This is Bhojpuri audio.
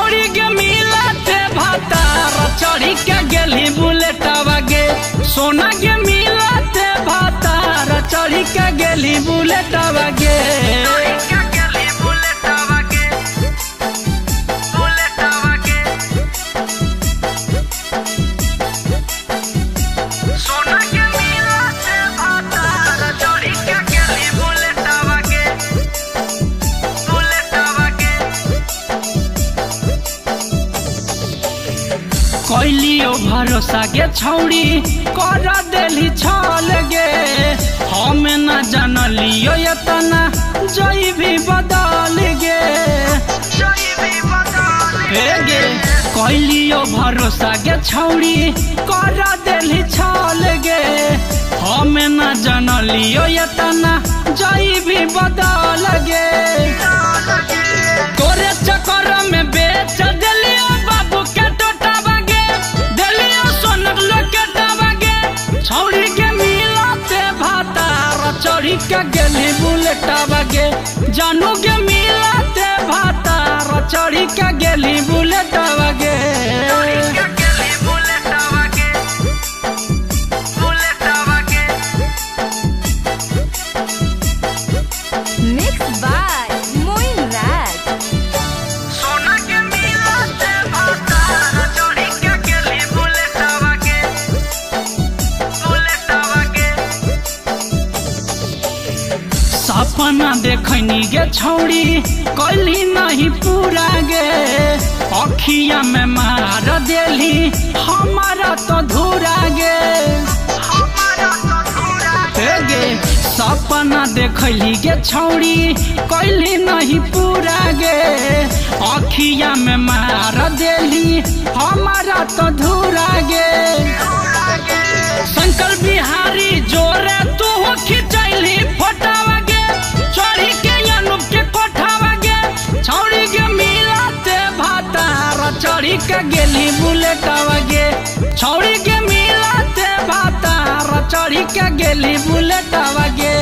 छौड़ी के मिलते भातार चढ़ी के गेली बुलेटवा गे। सोना के मिलते भातार चढ़ी के गेली बुलेटवा गे। कैलियो भरोसा के छौड़ी कर देली छल गे। हम न जानलियो इतना जई भी बदल गे। गे कैलियो भरोसा के छौड़ी कर देली छल गे। हम न जानलियो इतना जई भी बदल गे। तोरे चक्कर में बेच दिलियो बाबू के छौड़ी के मिलते भातार चढ़ी के गेली बुलेटवा गे। जानू के मिलते भातार चढ़ी के गेली बुलेटवा गे। Mixed by Moin Raj। सोना के मिलते भातार चढ़ी के गेली बुलेटवा गे। सपना देखनी गे छौड़ी कैली नहीं पूरा गे। अखिया में मार देली हमारा तो धूरा गे। गे सपना देखली गे छौड़ी कैली नहीं पूरा गे। अखिया में मार देली हमारा तो धूरा गे। शंकर बिहारी जोरे तू खिंचैली फोटावा गे। चढ़ी के अनूप के कोठावा गे। छौड़ी के मिलते भातार चढ़ी के गेली बुलेटवा गे। छौड़ी के मिलते भातार चढ़ी के गेली बुलेटवा गे।